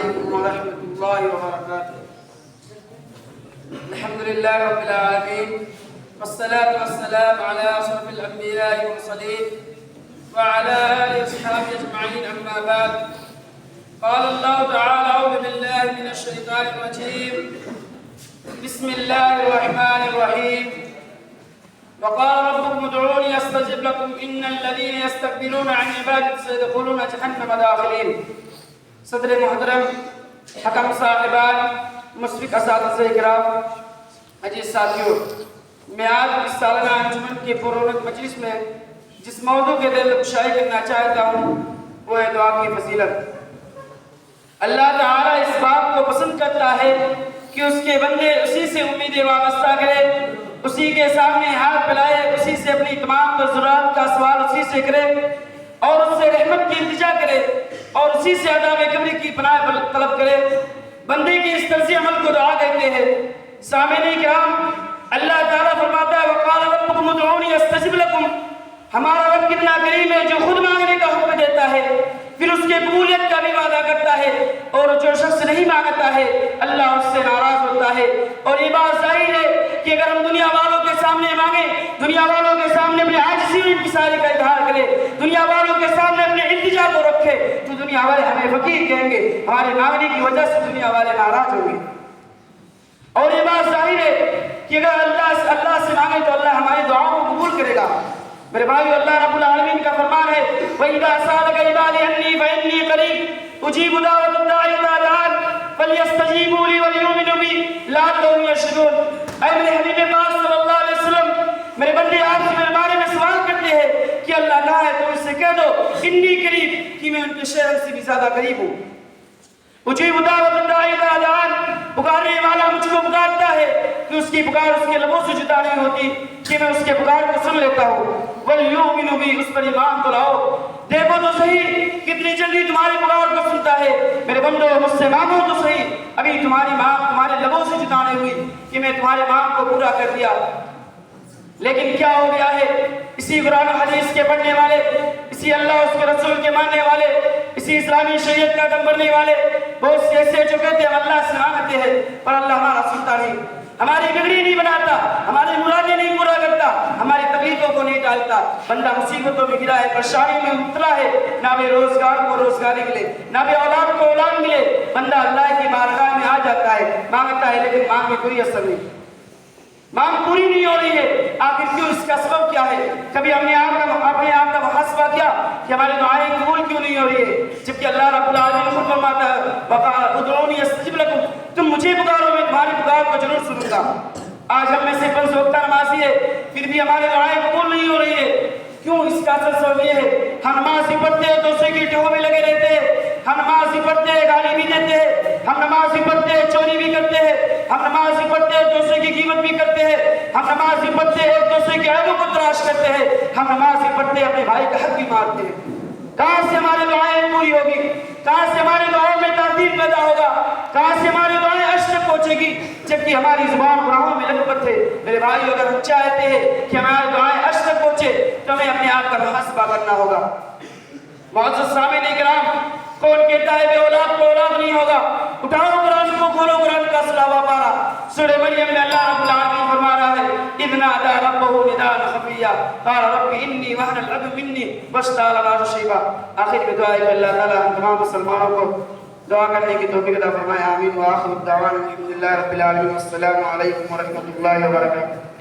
عليكم ورحمة الله وبركاته. الحمد لله رب العالمين والصلاة والسلام على أشرف الأنبياء والمرسلين وعلى آله وصحبه أجمعين، أما بعد. قال الله تعالى: أعوذ بالله من الشيطان الرجيم، بسم الله الرحمن الرحيم. وقال ربكم ادعوني استجب لكم ان الذين يستكبرون عن عبادتي سيدخلون جهنم داخلين. صدر محترم، حکم صاحبان، مشرق اساتذہ کرام، عزیز ساتھیوں، میں آج اس سالانہ انجمن کی پررونق مجلس میں جس موضوع کے دل گشائی کرنا چاہتا ہوں وہ ہے دعا کی فضیلت. اللہ تعالیٰ اس بات کو پسند کرتا ہے کہ اس کے بندے اسی سے امید وابستہ کرے، اسی کے سامنے ہاتھ پھیلائے، اسی سے اپنی تمام ضروریات کا سوال اسی سے کرے اور اس سے رحمت کی التجا کرے اور اسی سے عذاب قبر کی پناہ طلب کرے. بندے کی اس طرز عمل کو دعا کہتے ہیں. سامعین کرام، اللہ تعالیٰ فرماتا ہے: وقال ربکم ادعونی استجب لکم. ہمارا رب کتنا کریم ہے جو خود مانگنے کا حکم دیتا ہے، پھر اس کے قبولیت کا بھی وعدہ کرتا ہے، اور جو شخص نہیں مانگتا ہے اللہ اس سے ناراض ہوتا ہے. اور یہ بات ظاہر ہے کہ اگر ہم دنیا والوں کے سامنے مانگیں، دنیا والوں کے سامنے اپنے عاجزی و انکساری کا اظہار کریں، دنیا والوں کے سامنے اپنے التجا کو رکھے، تو دنیا والے ہمیں فقیر کہیں گے، ہمارے مانگنے کی وجہ سے دنیا والے ناراض ہوں گے. اور یہ بات ظاہر ہے کہ اگر اللہ سے مانگیں تو اللہ ہماری دعاؤں کو قبول کرے گا. میرے بھائیو، اللہ رب العالمین کا فرمان ہے: وَإِذَا سَأَلَكَ عِبَادِي عَنِّي فَإِنِّي قَرِيبٌ أُجِيبُ دَعْوَةَ الدَّاعِ إِذَا دَعَانِ فَلْيَسْتَجِيبُوا لِي وَلْيُؤْمِنُوا بِي لَعَلَّهُمْ يَرْشُدُونَ. اے میرے حبیب پاک صلی اللہ علیہ وسلم، میرے بندے آپ سے میرے بارے میں سوال کرتے ہیں کہ اللہ کہاں ہے، تو اس سے کہہ دو انی قریب، کہ میں ان کے شہر سے بھی زیادہ قریب ہوں. اجیب دعوت الداعی اذا دعان، پکارنے والا مجھ کو پکارتا ہے کہ اس کی پکار اس کے لبوں سے جدا نہیں ہوتی، کہ میں اس کے پکار کو سن لیتا ہوں. وَلْيُؤْمِنُوا بِي، اس پر ایمان تو لاؤ. دیکھو تو صحیح کتنی جلدی تمہاری پکار کو سنتا ہے. میرے بندو، مجھ سے مانگو تو صحیح، ابھی تمہاری مانگ تمہارے لبوں سے جدا نہیں ہوئی کہ میں تمہارے مانگ کو پورا کر دیا. لیکن کیا ہو گیا ہے، اسی قرآن و حدیث کے پڑھنے والے، اسی اللہ اس کے رسول کے ماننے والے، اسی اسلامی شریعت کا دم بھرنے والے بہت سے ایسے جو کہتے ہیں اللہ سے مانگتے ہیں پر اللہ ہمارا سنتا نہیں، ہماری بگڑی نہیں بناتا، ہماری مرادیں نہیں پورا کرتا، ہماری تکلیفوں کو نہیں ڈالتا. بندہ مصیبتوں میں گرا ہے، پریشانی میں مبتلا ہے، نہ بے روزگار کو روزگاری ملے، نہ بے اولاد کو اولاد ملے. بندہ اللہ کی بارگاہ میں آ جاتا ہے، مانگتا ہے، لیکن مانگ میں کوئی اثر نہیں، مانگ پوری نہیں ہو رہی ہے. آخر کیوں؟ اس کا سبب کیا ہے؟ کبھی ہم نے اپنے آپ کا محاسبہ کیا کہ ہماری دعائیں قبول کیوں نہیں ہو رہی ہے، جبکہ اللہ رب العالمین خود فرماتا ہے: ادعونی استجب لکم، تم مجھے پکارو میں تمہاری پکار کو ضرور سنوں گا. آج ہم میں سے 5 وقتہ نمازی ہے، پھر بھی ہماری دعائیں قبول نہیں ہو رہی ہے. کیوں؟ اس کا اصل سبب یہ ہے ہم نماز ہی پڑھتے ہیں دوسرے کی ٹہوں میں لگے رہتے ہیں، ہم نماز ہی پڑھتے ہیں گالی بھی دیتے ہیں، ہم نماز ہی پڑھتے ہیں چوری بھی کرتے ہیں، ہم نماز ہی پڑھتے ہیں دوسرے کی قیمت بھی کرتے ہیں، ہم نماز ہی پڑھتے ہیں ایک دوسرے کے عیبوں کو تلاش کرتے ہیں، ہم نماز ہی پڑھتے ہیں اپنے بھائی کا حق بھی مارتے ہیں. کہاں سے ہماری دعائیں پوری ہوگی؟ کہاں سے ہماری دعاؤں میں تاثیر پیدا ہوگا؟ کہاں سے ہماری دعائیں عرش تک پہنچے گی جبکہ ہماری زبان گناہوں میں لگپت ہے؟ میرے بھائی، اگر ہم چاہتے ہیں کہ ہماری دعائیں عرش تک پہنچے تو ہمیں اپنے آپ کا محاسبہ کرنا ہوگا. معزز سامعین کرام، کون کہتا ہے بے اولاد کو اولاد نہیں ہوگا؟ اٹھاؤ قرآن کو، کھولو قرآن کا 16واں پارہ سورہ مریم میں اللہ رب العالمین فرما رہا ہے: اذ نادى ربه نداء خفيا قال رب اني وهن العظم مني واشتعل الرأس شيبا. آخر میں دعا ہے کہ اللہ تعالی ہم تمام مسلمانوں کو دعا کرنے کی توفیق عطا فرمائے. آمین. وآخر الدعوانا الحمد للہ رب العالمین. السلام علیکم ورحمۃ اللہ وبرکاتہ.